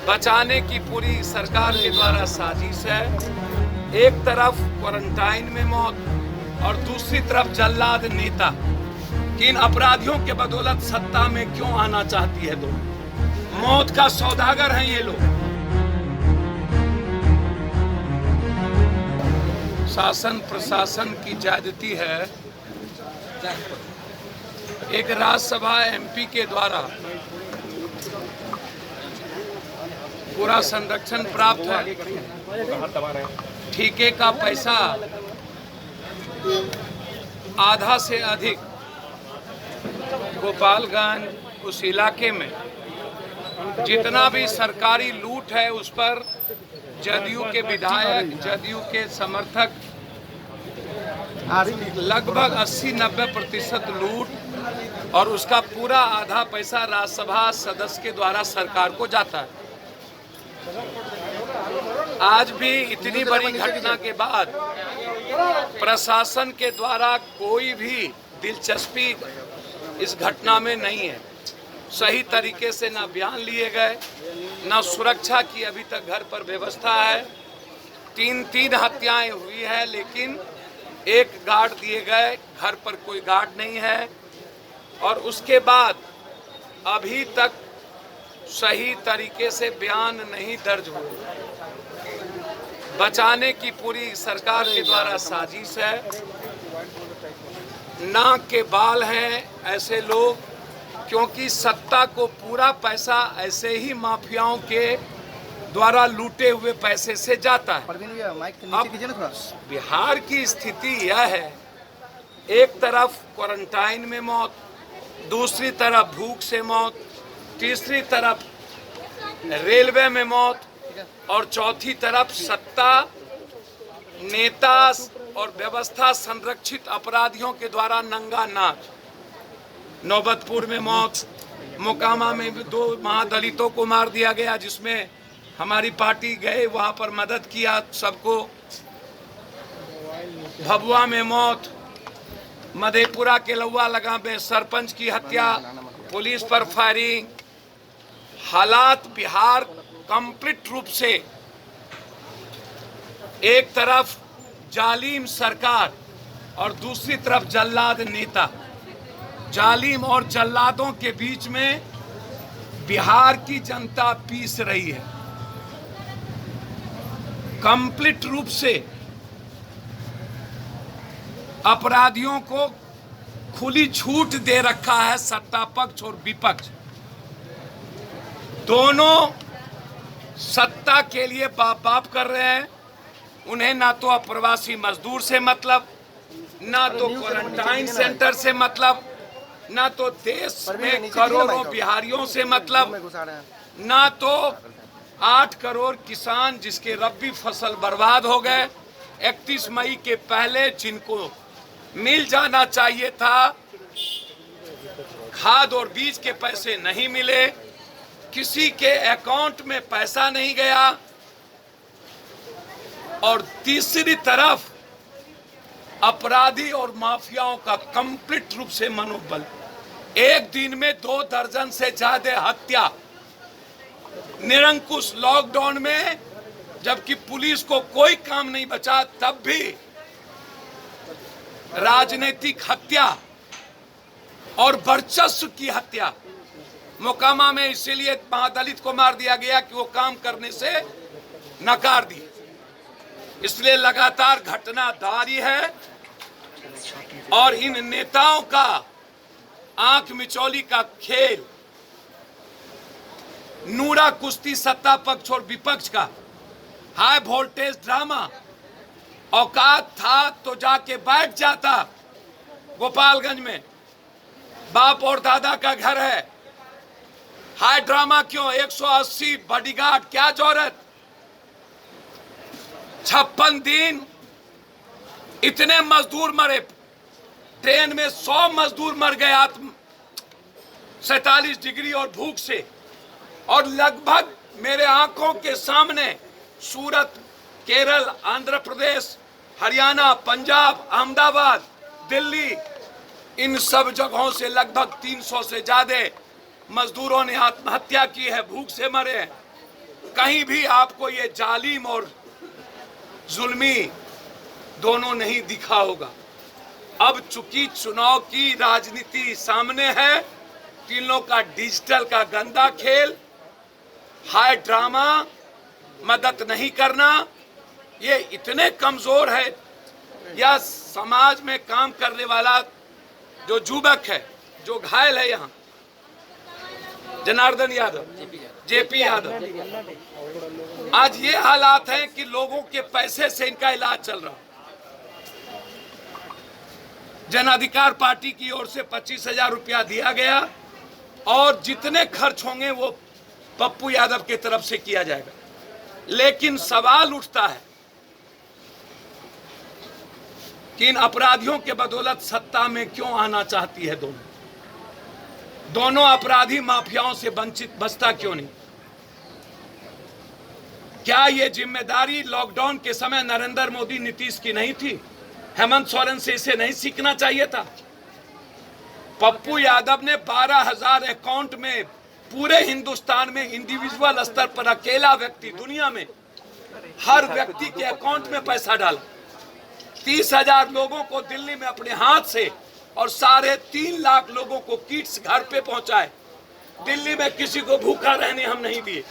बचाने की पूरी सरकार के द्वारा साजिश है। एक तरफ क्वारंटाइन में मौत और दूसरी तरफ जल्लाद नेता कि इन अपराधियों के बदौलत सत्ता में क्यों आना चाहती है। तो मौत का सौदागर हैं ये लोग। शासन प्रशासन की ज्यादती है। एक राज्यसभा एमपी के द्वारा पूरा संरक्षण प्राप्त है। ठेके का पैसा आधा से अधिक गोपालगंज उस इलाके में जितना भी सरकारी लूट है उस पर जदयू के विधायक, जदयू के समर्थक लगभग 80-90% लूट और उसका पूरा आधा पैसा राज्यसभा सदस्य के द्वारा सरकार को जाता है। आज भी इतनी बड़ी घटना के बाद प्रशासन के द्वारा कोई भी दिलचस्पी इस घटना में नहीं है। सही तरीके से ना बयान लिए गए, ना सुरक्षा की अभी तक घर पर व्यवस्था है। तीन हत्याएं हुई है, लेकिन एक गार्ड दिए गए, घर पर कोई गार्ड नहीं है। और उसके बाद अभी तक सही तरीके से बयान नहीं दर्ज हुए। बचाने की पूरी सरकार के द्वारा साजिश है। नाक के बाल हैं ऐसे लोग, क्योंकि सत्ता को पूरा पैसा ऐसे ही माफियाओं के द्वारा लूटे हुए पैसे से जाता है। अब बिहार की स्थिति यह है, एक तरफ क्वारंटाइन में मौत, दूसरी तरफ भूख से मौत, तीसरी तरफ रेलवे में मौत और चौथी तरफ सत्ता, नेता और व्यवस्था संरक्षित अपराधियों के द्वारा नंगा नाच। नौबतपुर में मौत, मोकामा में 2 महादलितों को मार दिया गया, जिसमें हमारी पार्टी गए वहां पर मदद किया सबको। भभुआ में मौत, मधेपुरा के लौवा लगा में सरपंच की हत्या, पुलिस पर फायरिंग। हालात बिहार कंप्लीट रूप से, एक तरफ जालिम सरकार और दूसरी तरफ जल्लाद नेता। जालिम और जल्लादों के बीच में बिहार की जनता पीस रही है। कंप्लीट रूप से अपराधियों को खुली छूट दे रखा है सत्ता पक्ष और विपक्ष। दोनों सत्ता के लिए बाप बाप कर रहे हैं। उन्हें ना तो अप्रवासी मजदूर से मतलब, ना तो क्वारंटाइन सेंटर से मतलब, ना तो देश में करोड़ों बिहारियों से मतलब, ना तो 8 करोड़ किसान जिसके रबी फसल बर्बाद हो गए 31 मई के पहले, जिनको मिल जाना चाहिए था। खाद और बीज के पैसे नहीं मिले, किसी के अकाउंट में पैसा नहीं गया। और तीसरी तरफ अपराधी और माफियाओं का कंप्लीट रूप से मनोबल। एक दिन में 2 दर्जन से ज्यादा हत्या, निरंकुश लॉकडाउन में, जबकि पुलिस को कोई काम नहीं बचा, तब भी राजनीतिक हत्या और वर्चस्व की हत्या। मोकामा में इसीलिए महादलित को मार दिया गया कि वो काम करने से नकार दी। इसलिए लगातार घटना जारी है और इन नेताओं का आंख मिचौली का खेल, नूरा कुश्ती सत्ता पक्ष और विपक्ष का हाई वोल्टेज ड्रामा। औकात था तो जाके बैठ जाता गोपालगंज में, बाप और दादा का घर है। हाई ड्रामा क्यों? 180 बॉडीगार्ड, क्या जरूरत? 56 दिन इतने मजदूर मरे, ट्रेन में 100 मजदूर मर गए 47 डिग्री और भूख से। और लगभग मेरे आंखों के सामने सूरत, केरल, आंध्र प्रदेश, हरियाणा, पंजाब, अहमदाबाद, दिल्ली, इन सब जगहों से लगभग 300 से ज्यादा मजदूरों ने आत्महत्या की है, भूख से मरे हैं। कहीं भी आपको ये जालिम और जुल्मी दोनों नहीं दिखा होगा। अब चूंकि चुनाव की राजनीति सामने है, तीनों का डिजिटल का गंदा खेल, हाई ड्रामा, मदद नहीं करना, ये इतने कमजोर है। या समाज में काम करने वाला जो युवक है, जो घायल है, यहाँ जनार्दन यादव, जेपी यादव, आज ये हालात हैं कि लोगों के पैसे से इनका इलाज चल रहा। जन अधिकार पार्टी की ओर से 25,000 रुपया दिया गया और जितने खर्च होंगे वो पप्पू यादव की तरफ से किया जाएगा। लेकिन सवाल उठता है कि इन अपराधियों के बदौलत सत्ता में क्यों आना चाहती है दोनों अपराधी माफियाओं से बचता क्यों नहीं? क्या ये जिम्मेदारी लॉकडाउन के समय नरेंद्र मोदी नीतीश की नहीं थी? हेमंत सोरेन से इसे नहीं सीखना चाहिए था? पप्पू यादव ने 12,000 अकाउंट में पूरे हिंदुस्तान में इंडिविजुअल स्तर पर अकेला व्यक्ति दुनिया में हर व्यक्ति के अकाउंट में पैसा डाला। 30,000 लोगों को दिल्ली में अपने हाथ से और 3.5 लाख लोगों को किट्स घर पे पहुंचाए। दिल्ली में किसी को भूखा रहने हम नहीं दिए।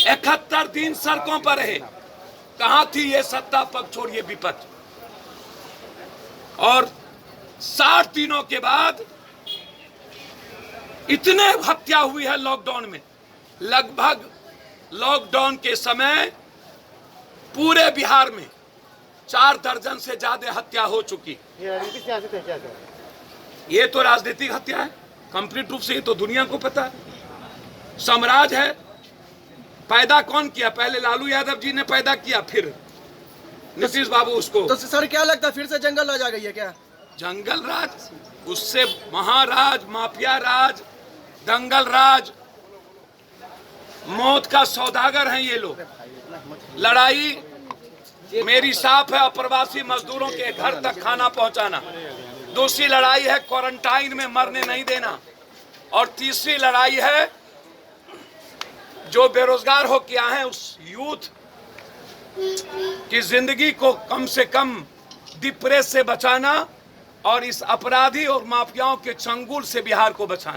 71 दिन सड़कों पर रहे। कहां थी ये सत्ता पक्ष और ये विपक्ष? और 60 दिनों के बाद इतने हत्या हुई है लॉकडाउन में। लगभग लॉकडाउन के समय पूरे बिहार में 4 दर्जन से ज्यादा हत्या हो चुकी। ये तो राजनीतिक हत्या है कंप्लीट रूप से, ये तो दुनिया को पता है। साम्राज्य है। पैदा कौन किया? पहले लालू यादव जी ने पैदा किया, फिर नीतीश बाबू उसको। तो सर क्या लगता है फिर से जंगल राज आ गई है क्या? जंगल राज, उससे महाराज, माफिया राज, दंगल राज, मौत का सौदागर हैं ये लोग। लड़ाई मेरी साफ है, अप्रवासी मजदूरों के घर तक खाना पहुंचाना। दूसरी लड़ाई है क्वारंटाइन में मरने नहीं देना। और तीसरी लड़ाई है जो बेरोजगार हो के आए हैं उस यूथ की जिंदगी को कम से कम डिप्रेस से बचाना और इस अपराधी और माफियाओं के चंगुल से बिहार को बचाना।